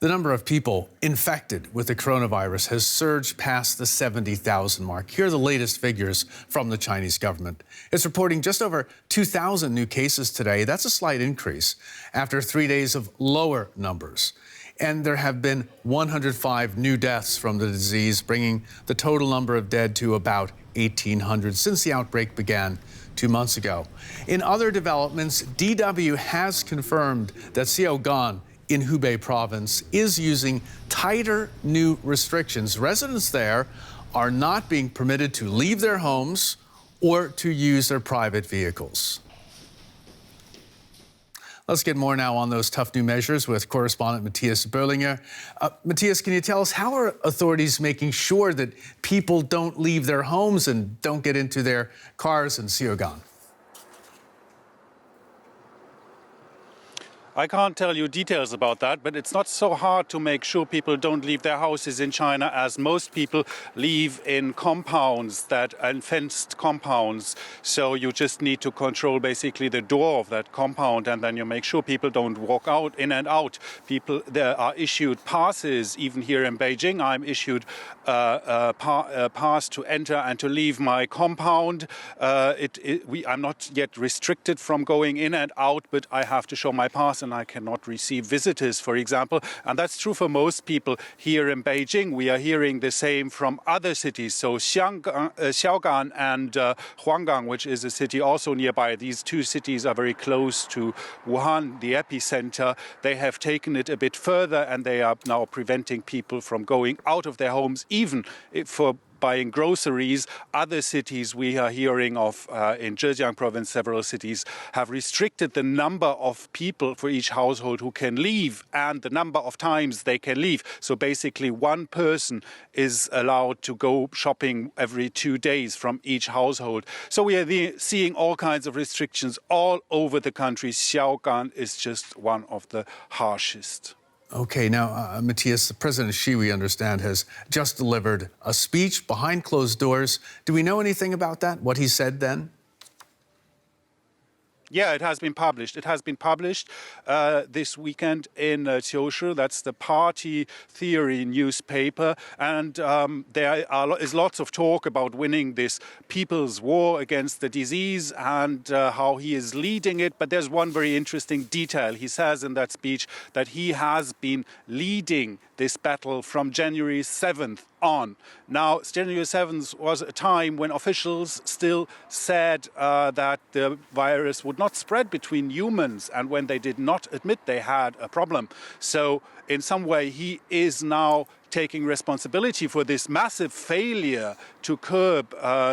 The number of people infected with the coronavirus has surged past the 70,000 mark. Here are the latest figures from the Chinese government. It's reporting just over 2,000 new cases today. That's a slight increase after 3 days of lower numbers. And there have been 105 new deaths from the disease, bringing the total number of dead to about 1,800 since the outbreak began 2 months ago. In other developments, DW has confirmed that Xiaogan in Hubei province is using tighter new restrictions. Residents there are not being permitted to leave their homes or to use their private vehicles. Let's get more now on those tough new measures with correspondent Matthias Berlinger. Matthias, can you tell us how are authorities making sure that people don't leave their homes and don't get into their cars in Xiaogan? I can't tell you details about that, but it's not so hard to make sure people don't leave their houses in China, as most people live in compounds and fenced compounds. So you just need to control basically the door of that compound, and then you make sure people don't walk out, in and out. There are issued passes, even here in Beijing. I'm issued a pass to enter and to leave my compound. I'm not yet restricted from going in and out, but I have to show my pass, and I cannot receive visitors, for example. And that's true for most people here in Beijing. We are hearing the same from other cities. So Xiaogan and Huanggang, which is a city also nearby. These two cities are very close to Wuhan, the epicenter. They have taken it a bit further, and they are now preventing people from going out of their homes, even for buying groceries. Other cities we are hearing of in Zhejiang province, several cities have restricted the number of people for each household who can leave and the number of times they can leave. So basically one person is allowed to go shopping every 2 days from each household. So we are seeing all kinds of restrictions all over the country. Xiaogan is just one of the harshest. Okay, now, Matthias, President Xi, we understand, has just delivered a speech behind closed doors. Do we know anything about that, what he said then? Yeah, it has been published. It has been published this weekend in Qiushi. That's the party theory newspaper. And there is lots of talk about winning this people's war against the disease and how he is leading it. But there's one very interesting detail. He says in that speech that he has been leading this battle from January 7th on. Now, January 7th was a time when officials still said that the virus would not spread between humans, and when they did not admit they had a problem. So in some way, he is now taking responsibility for this massive failure to curb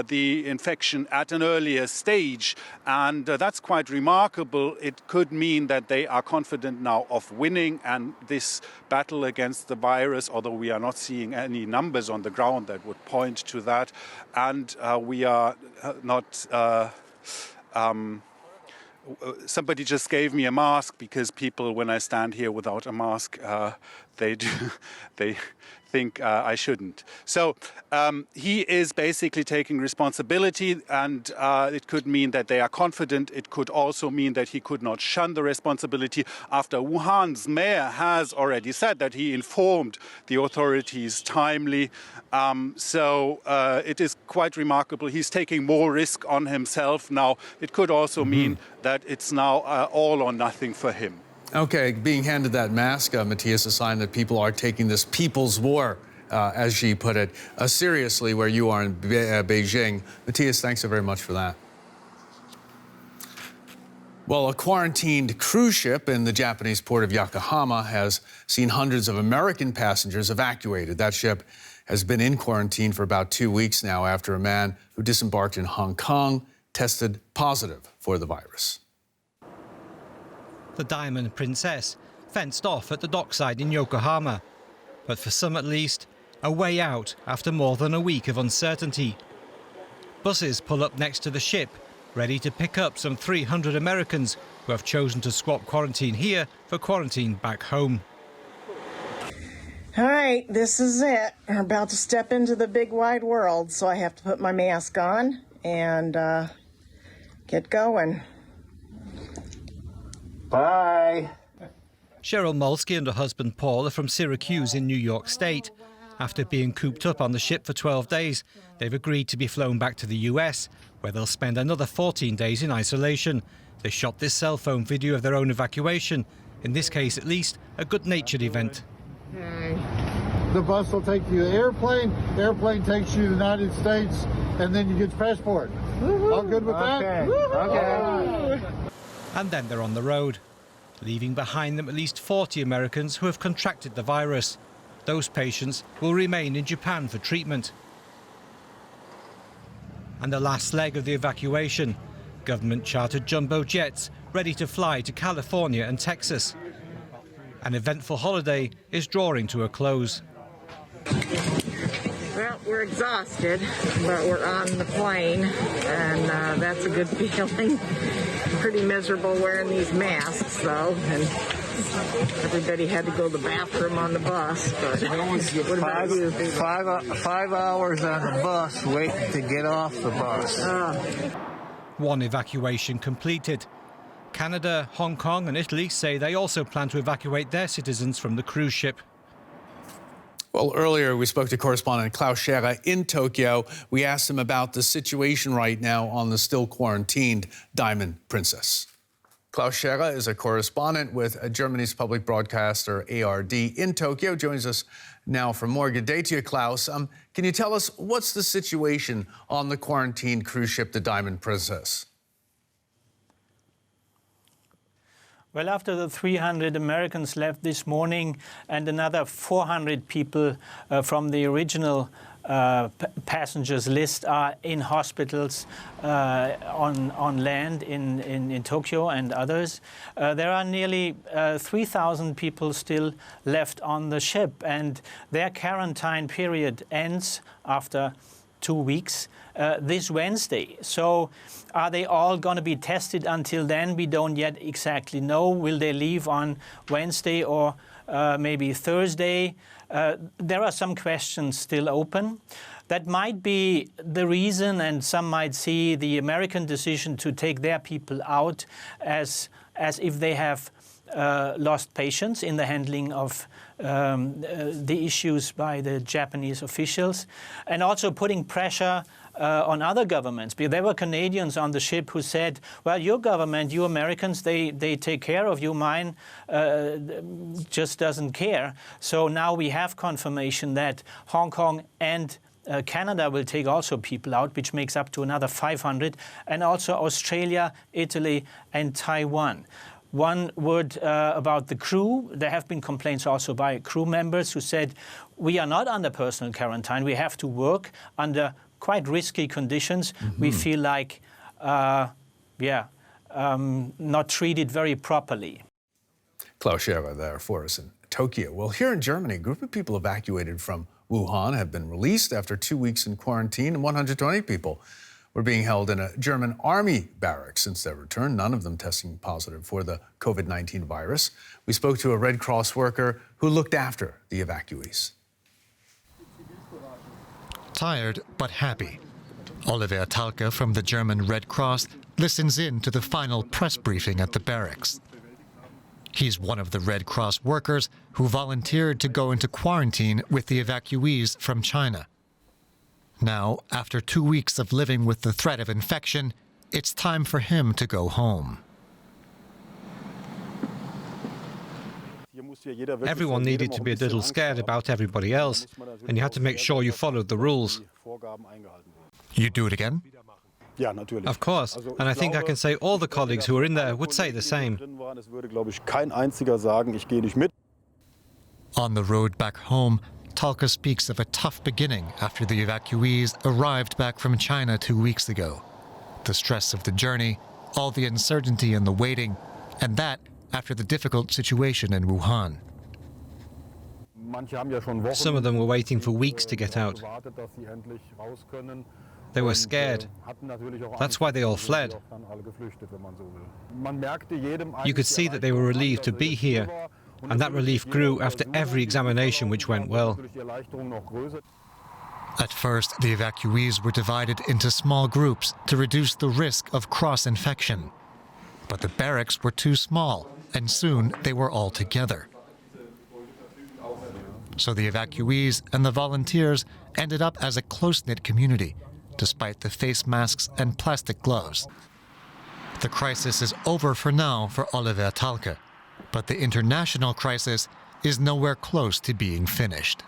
the infection at an earlier stage. And that's quite remarkable. It could mean that they are confident now of winning and this battle against the virus, although we are not seeing any numbers on the ground that would point to that. And we are not... somebody just gave me a mask, because people, when I stand here without a mask, they think I shouldn't. So he is basically taking responsibility, and it could mean that they are confident. It could also mean that he could not shun the responsibility after Wuhan's mayor has already said that he informed the authorities timely. So it is quite remarkable. He's taking more risk on himself now. It could also mean that it's now all or nothing for him. Okay, being handed that mask, Matthias, a sign that people are taking this people's war, as Xi put it, seriously where you are in Beijing. Matthias, thanks so very much for that. Well, a quarantined cruise ship in the Japanese port of Yokohama has seen hundreds of American passengers evacuated. That ship has been in quarantine for about 2 weeks now after a man who disembarked in Hong Kong tested positive for the virus. The Diamond Princess fenced off at the dockside in Yokohama, but for some at least, a way out after more than a week of uncertainty. Buses pull up next to the ship, ready to pick up some 300 Americans who have chosen to swap quarantine here for quarantine back home. All right, this is it. We're about to step into the big wide world, so I have to put my mask on and get going. Bye. Cheryl Molsky and her husband Paul are from Syracuse in New York State. After being cooped up on the ship for 12 days, they've agreed to be flown back to the US, where they'll spend another 14 days in isolation. They shot this cell phone video of their own evacuation, in this case at least a good-natured event. The bus will take you to the airplane takes you to the United States, and then you get your passport. All good with that? Okay. And then they're on the road, leaving behind them at least 40 Americans who have contracted the virus. Those patients will remain in Japan for treatment. And the last leg of the evacuation, government-chartered jumbo jets ready to fly to California and Texas. An eventful holiday is drawing to a close. Well, we're exhausted, but we're on the plane, and that's a good feeling. Pretty miserable wearing these masks, though, and everybody had to go to the bathroom on the bus. But what about you? 5 hours on the bus waiting to get off the bus. One evacuation completed. Canada, Hong Kong and Italy say they also plan to evacuate their citizens from the cruise ship. Well, earlier we spoke to correspondent Klaus Sheva in Tokyo. We asked him about the situation right now on the still quarantined Diamond Princess. Klaus Sheva is a correspondent with Germany's public broadcaster ARD in Tokyo. Joins us now for more. Good day to you, Klaus. Can you tell us what's the situation on the quarantined cruise ship, the Diamond Princess? Well, after the 300 Americans left this morning and another 400 people from the original passengers list are in hospitals on land in Tokyo and others, there are nearly 3,000 people still left on the ship, and their quarantine period ends after 2 weeks this Wednesday. So are they all going to be tested until then? We don't yet exactly know. Will they leave on Wednesday or maybe Thursday? There are some questions still open. That might be the reason, and some might see the American decision to take their people out as if they have lost patience in the handling of the issues by the Japanese officials, and also putting pressure on other governments. There were Canadians on the ship who said, well, your government, you Americans, they take care of you, mine just doesn't care. So now we have confirmation that Hong Kong and Canada will take also people out, which makes up to another 500, and also Australia, Italy and Taiwan. One word about the crew. There have been complaints also by crew members who said, we are not under personal quarantine. We have to work under quite risky conditions. We feel like, not treated very properly. Klaus Sheva there for us in Tokyo. Well, here in Germany, a group of people evacuated from Wuhan have been released after 2 weeks in quarantine, and 120 people were being held in a German army barracks since their return, none of them testing positive for the COVID-19 virus. We spoke to a Red Cross worker who looked after the evacuees. Tired but happy. Oliver Talke from the German Red Cross listens in to the final press briefing at the barracks. He's one of the Red Cross workers who volunteered to go into quarantine with the evacuees from China. Now, after 2 weeks of living with the threat of infection, it's time for him to go home. Everyone needed to be a little scared about everybody else, and you had to make sure you followed the rules. You do it again? Of course, and I think I can say all the colleagues who were in there would say the same. On the road back home, Talke speaks of a tough beginning after the evacuees arrived back from China 2 weeks ago. The stress of the journey, all the uncertainty and the waiting, and that after the difficult situation in Wuhan. Some of them were waiting for weeks to get out. They were scared. That's why they all fled. You could see that they were relieved to be here, and that relief grew after every examination, which went well. At first, the evacuees were divided into small groups to reduce the risk of cross-infection. But the barracks were too small, and soon they were all together. So the evacuees and the volunteers ended up as a close-knit community, despite the face masks and plastic gloves. The crisis is over for now for Oliver Talke, but the international crisis is nowhere close to being finished.